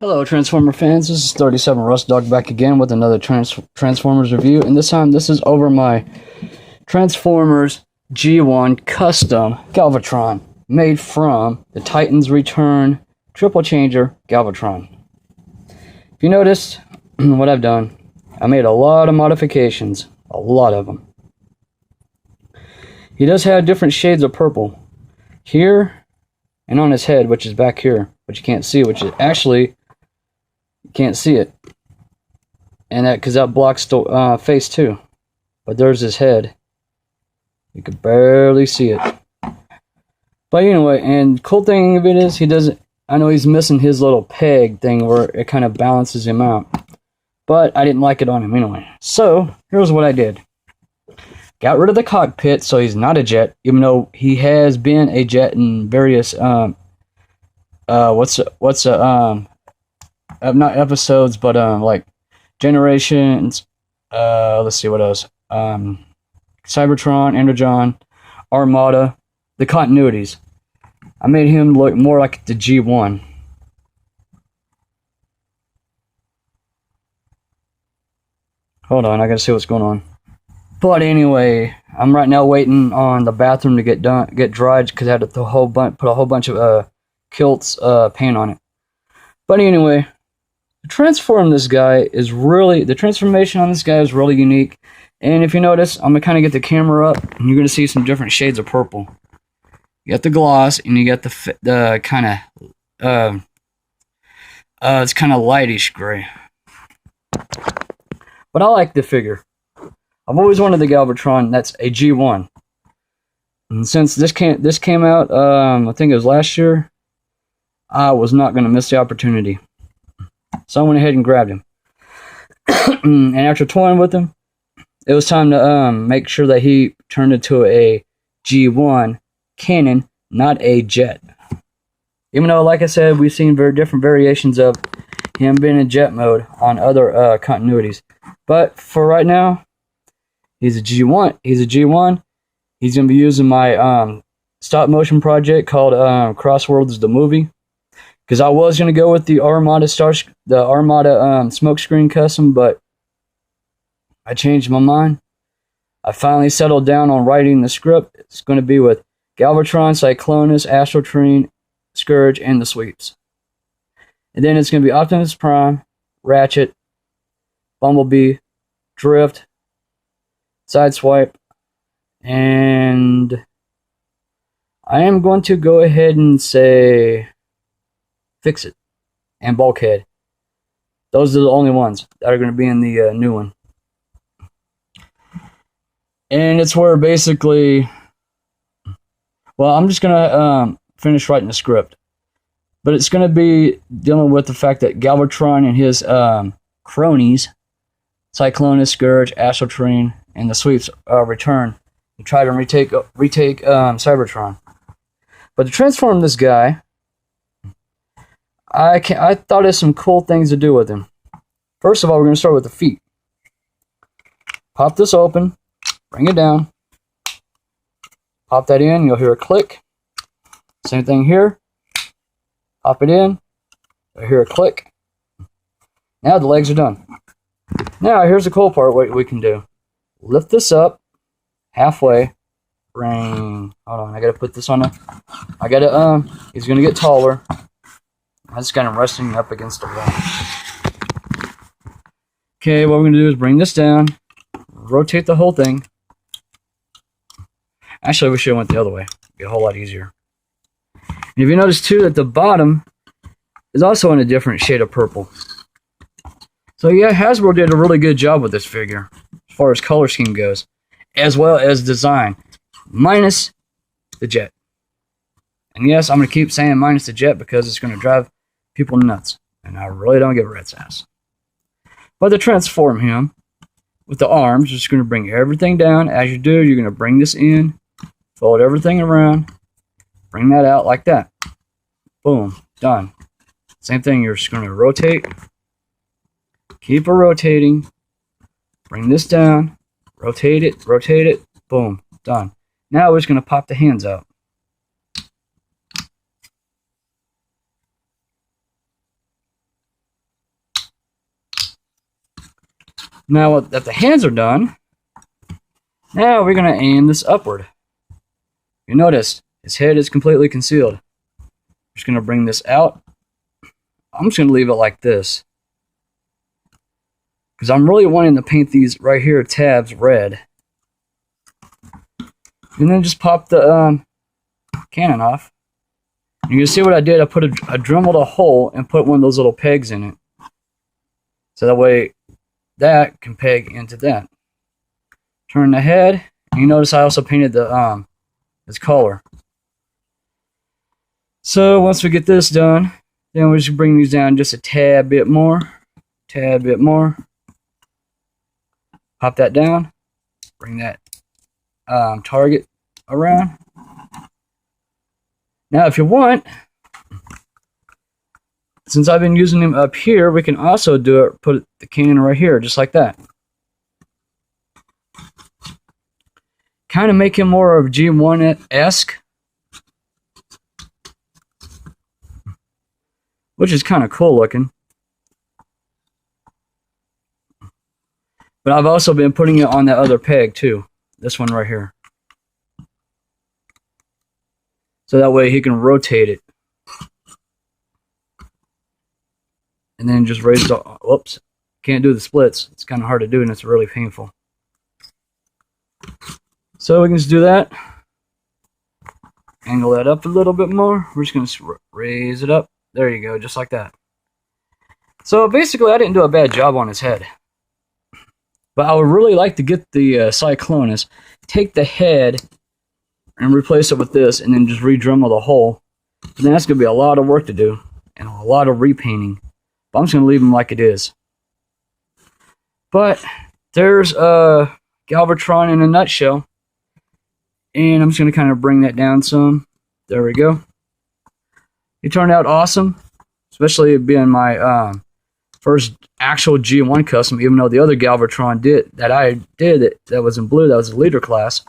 Hello, Transformer fans. This is 37 Rust Dog back again with another Transformers review, and this time this is over my Transformers G1 Custom Galvatron, made from the Titans Return Triple Changer Galvatron. If you noticed what I've done, I made a lot of modifications, a lot of them. He does have different shades of purple here and on his head, which is back here, but you can't see, which is actually can't see it, and that because that blocks the face too. But there's his head. You can barely see it. But anyway, and cool thing of it is he doesn't. I know he's missing his little peg thing where it kind of balances him out. But I didn't like it on him anyway. So here's what I did. Got rid of the cockpit, so he's not a jet, even though he has been a jet in various not episodes, but like generations. Let's see what else. Cybertron, Energon, Armada, the continuities. I made him look more like the G1. Hold on, I gotta see what's going on. But anyway, I'm right now waiting on the bathroom to get dried because I had to put a whole bunch of Kilt's paint on it. But anyway, the transformation on this guy is really unique. And if you notice, I'm gonna kind of get the camera up, and you're gonna see some different shades of purple. You got the gloss, and you got the kind of it's kind of lightish gray. But I like the figure. I've always wanted the Galvatron. That's a G1, and since this came out, I think it was last year, I was not gonna miss the opportunity. So I went ahead and grabbed him. And after toying with him, it was time to make sure that he turned into a G1 cannon, not a jet. Even though, like I said, we've seen very different variations of him being in jet mode on other continuities. But for right now, he's a G1. He's a G1. He's going to be using my stop motion project called Crossworlds the Movie. Because I was going to go with the Armada smokescreen custom, but I changed my mind. I finally settled down on writing the script. It's going to be with Galvatron, Cyclonus, Astrotrine, Scourge, and the Sweeps. And then it's going to be Optimus Prime, Ratchet, Bumblebee, Drift, Sideswipe, and I am going to go ahead and say Fix-It and Bulkhead. Those are the only ones that are going to be in the new one. And it's where basically, well, I'm just going to finish writing the script. But it's going to be dealing with the fact that Galvatron and his cronies, Cyclonus, Scourge, Astrotrine, and the Sweeps return and try to retake Cybertron. But to transform this guy, I thought of some cool things to do with him. First of all, we're going to start with the feet. Pop this open, bring it down, pop that in, you'll hear a click. Same thing here. Pop it in, you'll hear a click. Now the legs are done. Now here's the cool part, what we can do. Lift this up halfway, bring, hold on, I gotta put this on he's gonna get taller. I just got him resting up against the wall. Okay, what we're going to do is bring this down, rotate the whole thing. Actually, we should have went the other way. It'd be a whole lot easier. And if you notice, too, that the bottom is also in a different shade of purple. So, yeah, Hasbro did a really good job with this figure, as far as color scheme goes, as well as design, minus the jet. And yes, I'm going to keep saying minus the jet because it's going to drive people nuts, and I really don't give a rat's ass. But to transform him with the arms, just going to bring everything down. As you do, you're going to bring this in, fold everything around, bring that out like that. Boom, done. Same thing, you're just going to rotate, keep it rotating, bring this down, rotate it, boom, done. Now we're just going to pop the hands out. Now that the hands are done, now we're going to aim this upward. You notice his head is completely concealed. I'm just going to bring this out. I'm just going to leave it like this, because I'm really wanting to paint these right here tabs red. And then just pop the cannon off. You can see what I did. I dremelled a hole and put one of those little pegs in it. So that way that can peg into that. Turn the head. You notice I also painted the its color. So once we get this done, then we just bring these down just a tad bit more. Tad bit more. Pop that down. Bring that target around. Now if you want, since I've been using them up here, we can also do it, put the cannon right here, just like that. Kind of make him more of G1-esque, which is kind of cool looking. But I've also been putting it on that other peg too, this one right here. So that way he can rotate it. And then just raise the, whoops, can't do the splits. It's kind of hard to do and it's really painful. So we can just do that. Angle that up a little bit more. We're just going to raise it up. There you go, just like that. So basically I didn't do a bad job on his head. But I would really like to get the Cyclonus, take the head and replace it with this and then just re-dremel the hole. And then that's going to be a lot of work to do and a lot of repainting. But I'm just going to leave them like it is. But there's Galvatron in a nutshell. And I'm just going to kind of bring that down some. There we go. It turned out awesome. Especially being my first actual G1 custom. Even though the other Galvatron that was in blue, that was the leader class,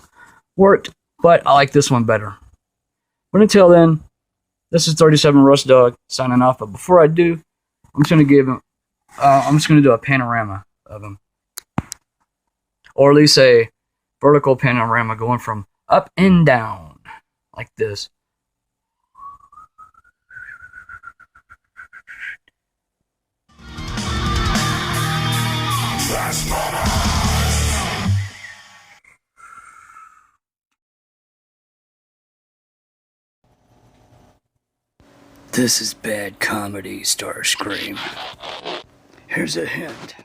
worked. But I like this one better. But until then, this is 37 Rust Dog signing off. But before I do, I'm just going to give him, I'm just going to do a panorama of him. Or at least a vertical panorama going from up and down. Like this. This is bad comedy, Starscream. Here's a hint.